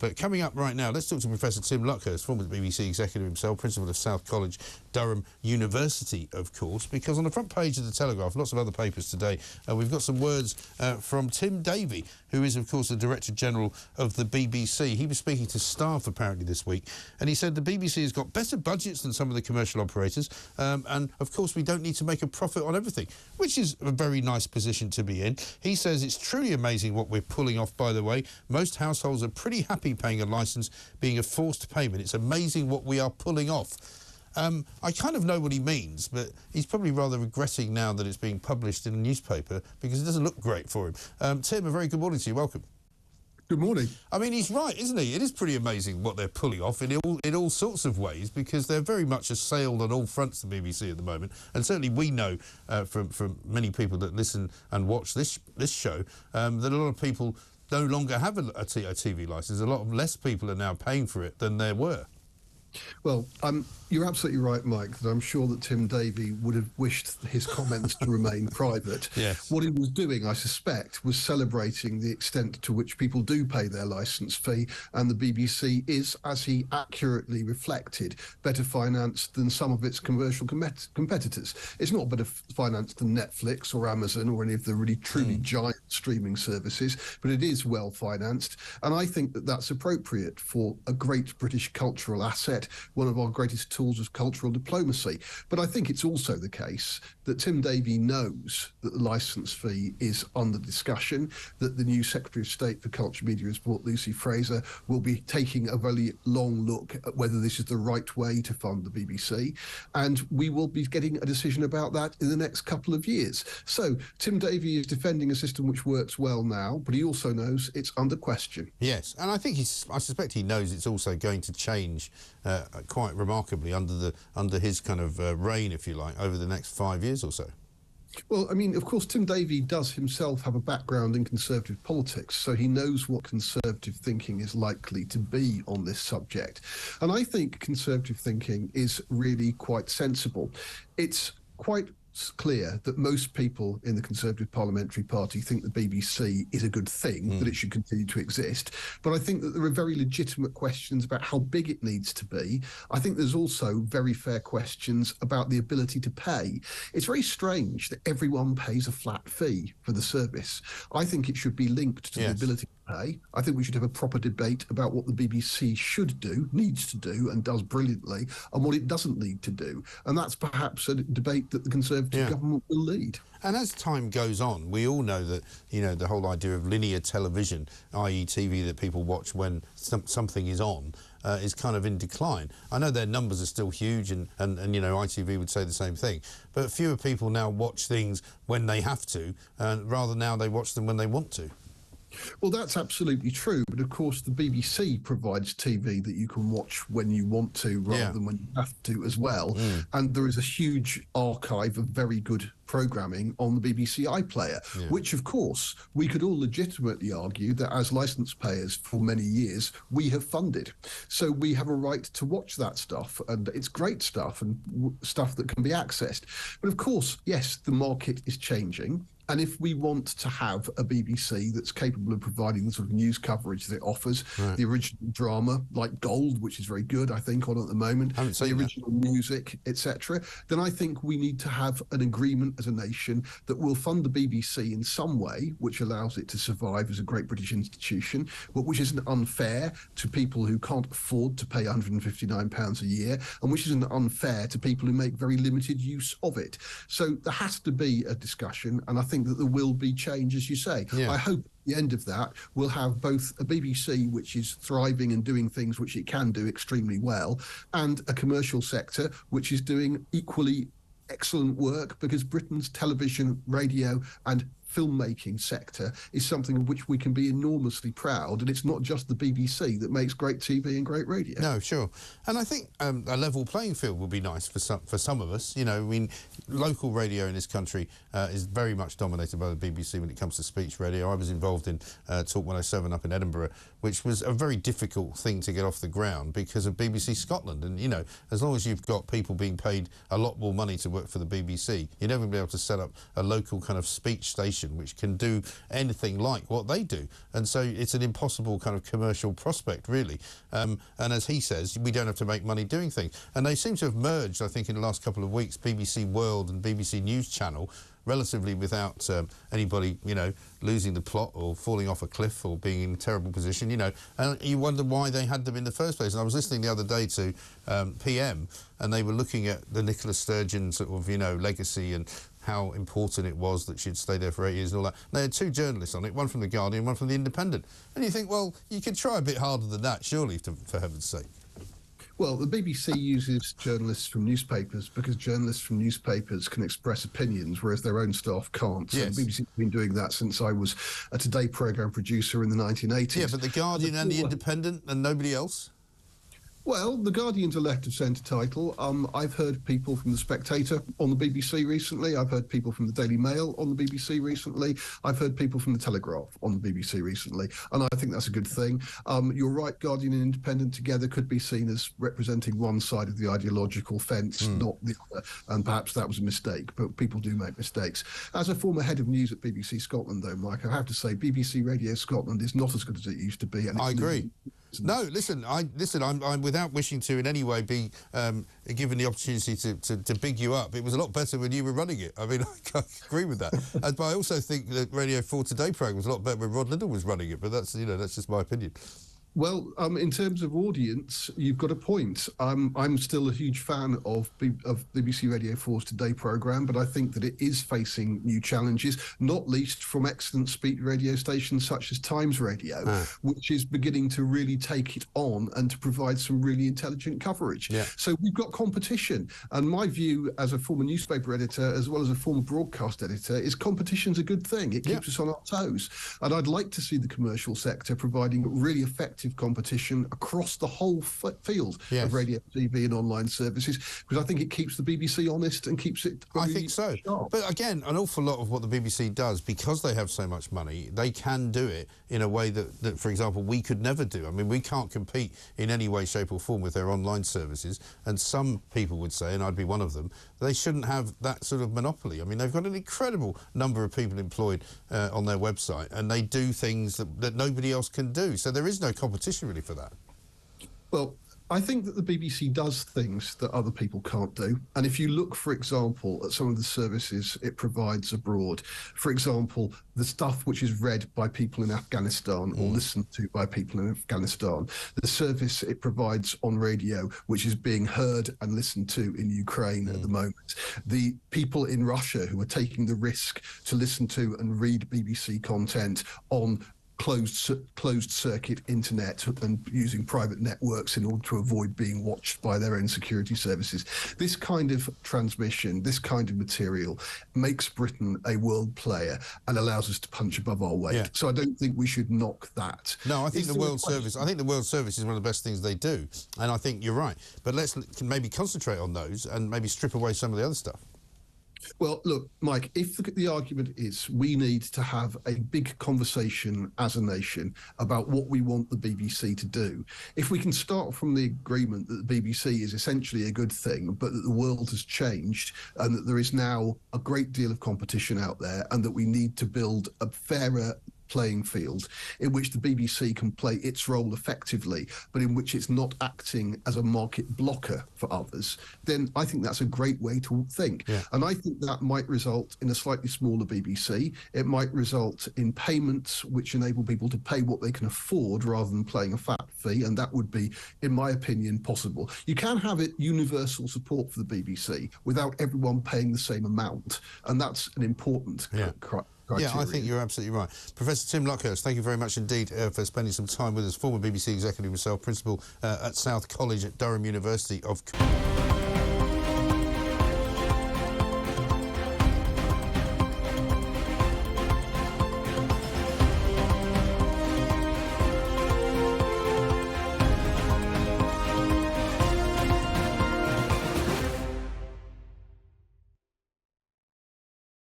But coming up right now, let's talk to Professor Tim Luckhurst, former BBC executive himself, principal of South College, Durham University, of course, because on the front page of the Telegraph, lots of other papers today, we've got some words from Tim Davie, who is, of course, the Director General of the BBC. He was speaking to staff, apparently, this week, and he said the BBC has got better budgets than some of the commercial operators, and, of course, we don't need to make a profit on everything, which is a very nice position to be in. He says it's truly amazing what we're pulling off, by the way. Most households are pretty happy paying a licence being a forced payment. It's amazing what we are pulling off. I kind of know what he means, but he's probably rather regretting now that it's being published in a newspaper because it doesn't look great for him. Tim, a very good morning to you. Welcome. Good morning. I mean, he's right, isn't he? It is pretty amazing what they're pulling off in all sorts of ways, because they're very much assailed on all fronts, the BBC, at the moment. And certainly we know from many people that listen and watch this show that a lot of people no longer have a TV licence. A lot of less people are now paying for it than there were. Well, you're absolutely right, Mike, that I'm sure that Tim Davie would have wished his comments to remain private. Yes. What he was doing, I suspect, was celebrating the extent to which people do pay their licence fee, and the BBC is, as he accurately reflected, better financed than some of its commercial competitors. It's not better financed than Netflix or Amazon or any of the really truly giant streaming services, but it is well financed, and I think that that's appropriate for a great British cultural asset, one of our greatest tools of cultural diplomacy. But I think it's also the case that Tim Davie knows that the licence fee is under discussion, that the new Secretary of State for Culture, Media and Sport, Lucy Fraser, will be taking a very long look at whether this is the right way to fund the BBC, and we will be getting a decision about that in the next couple of years. So Tim Davie is defending a system which works well now, but he also knows it's under question. Yes, and I think I suspect he knows it's also going to change quite remarkably under his kind of reign, if you like, over the next 5 years or so. Well, I mean, of course, Tim Davie does himself have a background in Conservative politics, so he knows what Conservative thinking is likely to be on this subject. And I think Conservative thinking is really quite sensible. It's quite clear that most people in the Conservative Parliamentary Party think the BBC is a good thing, that it should continue to exist. But I think that there are very legitimate questions about how big it needs to be. I think there's also very fair questions about the ability to pay. It's very strange that everyone pays a flat fee for the service. I think it should be linked to the ability to pay. I think we should have a proper debate about what the BBC should do, needs to do, and does brilliantly, and what it doesn't need to do. And that's perhaps a debate that the Conservative government will lead. And as time goes on, we all know that, you know, the whole idea of linear television, i.e. TV that people watch when something is on, is kind of in decline. I know their numbers are still huge, and you know, ITV would say the same thing, but fewer people now watch things when they have to, rather now they watch them when they want to. Well, that's absolutely true, but of course the BBC provides TV that you can watch when you want to rather than when you have to as well. And there is a huge archive of very good programming on the BBC iPlayer, which of course we could all legitimately argue that as licence payers for many years we have funded. So we have a right to watch that stuff, and it's great stuff and stuff that can be accessed. But of course, yes, the market is changing. And if we want to have a BBC that's capable of providing the sort of news coverage that it offers, the original drama, like Gold, which is very good, I think, on at the moment, the original music, etc., then I think we need to have an agreement as a nation that will fund the BBC in some way, which allows it to survive as a great British institution, but which isn't unfair to people who can't afford to pay £159 a year, and which isn't unfair to people who make very limited use of it. So there has to be a discussion, and I think that there will be change, as you say. I hope at the end of that we'll have both a BBC which is thriving and doing things which it can do extremely well, and a commercial sector which is doing equally excellent work, because Britain's television, radio and filmmaking sector is something of which we can be enormously proud, and it's not just the BBC that makes great TV and great radio. No, sure. And I think a level playing field would be nice for some of us. You know, I mean, local radio in this country is very much dominated by the BBC when it comes to speech radio. I was involved in Talk 107 up in Edinburgh, which was a very difficult thing to get off the ground because of BBC Scotland. And, you know, as long as you've got people being paid a lot more money to work for the BBC, you're never going to be able to set up a local kind of speech station station which can do anything like what they do. And so it's an impossible kind of commercial prospect, really. And as he says, we don't have to make money doing things. And they seem to have merged, I think, in the last couple of weeks, BBC World and BBC News Channel, relatively without anybody, you know, losing the plot or falling off a cliff or being in a terrible position, you know. And you wonder why they had them in the first place. And I was listening the other day to PM, and they were looking at the Nicola Sturgeon sort of, you know, legacy and how important it was that she'd stayed there for 8 years and all that. And they had two journalists on it, one from The Guardian, one from The Independent. And you think, well, you could try a bit harder than that, surely, for heaven's sake. Well, the BBC uses journalists from newspapers because journalists from newspapers can express opinions, whereas their own staff can't. So Yes. the BBC has been doing that since I was a Today programme producer in the 1980s. Yeah, but The Guardian and The Independent and nobody else? Well, The Guardian's a left-of-centre title. I've heard people from The Spectator on the BBC recently. I've heard people from the Daily Mail on the BBC recently. I've heard people from the Telegraph on the BBC recently. And I think that's a good thing. You're right, Guardian and Independent together could be seen as representing one side of the ideological fence, not the other. And perhaps that was a mistake, but people do make mistakes. As a former head of news at BBC Scotland, though, Mike, I have to say BBC Radio Scotland is not as good as it used to be. And I agree. No, listen. I'm without wishing to in any way be given the opportunity to big you up. It was a lot better when you were running it. I mean, I agree with that. But I also think that Radio 4 Today programme was a lot better when Rod Liddell was running it. But that's, you know, that's just my opinion. Well, in terms of audience, you've got a point. I'm still a huge fan of BBC Radio 4's Today programme, but I think that it is facing new challenges, not least from excellent speed radio stations such as Times Radio, which is beginning to really take it on and to provide some really intelligent coverage. Yeah. So we've got competition. And my view as a former newspaper editor, as well as a former broadcast editor, is competition's a good thing. It keeps us on our toes. And I'd like to see the commercial sector providing really effective competition across the whole field of radio, TV and online services, because I think it keeps the BBC honest and keeps it really I think so. sharp. But again, an awful lot of what the BBC does, because they have so much money, they can do it in a way that, for example, we could never do. I mean, we can't compete in any way, shape or form with their online services, and some people would say, and I'd be one of them, they shouldn't have that sort of monopoly. I mean, they've got an incredible number of people employed on their website, and they do things that nobody else can do. So there is no competition really for that. Well, I think that the BBC does things that other people can't do. And if you look, for example, at some of the services it provides abroad, for example, the stuff which is read by people in Afghanistan or listened to by people in Afghanistan, the service it provides on radio, which is being heard and listened to in Ukraine at the moment, the people in Russia who are taking the risk to listen to and read BBC content on closed circuit internet and using private networks in order to avoid being watched by their own security services. This kind of transmission, this kind of material makes Britain a world player and allows us to punch above our weight. Yeah. So I don't think we should knock that. No, I think the World Service is one of the best things they do, and I think you're right. But let's maybe concentrate on those and maybe strip away some of the other stuff. Well, look, Mike, if the argument is we need to have a big conversation as a nation about what we want the BBC to do, if we can start from the agreement that the BBC is essentially a good thing, but that the world has changed and that there is now a great deal of competition out there and that we need to build a fairer playing field in which the BBC can play its role effectively, but in which it's not acting as a market blocker for others, then I think that's a great way to think. Yeah. And I think that might result in a slightly smaller BBC. It might result in payments which enable people to pay what they can afford rather than paying a fat fee, and that would be, in my opinion, possible. You can have it universal support for the BBC without everyone paying the same amount, and that's an important criteria. Yeah, I think you're absolutely right. Professor Tim Luckhurst, thank you very much indeed for spending some time with us. Former BBC executive himself, principal at South College at Durham University of...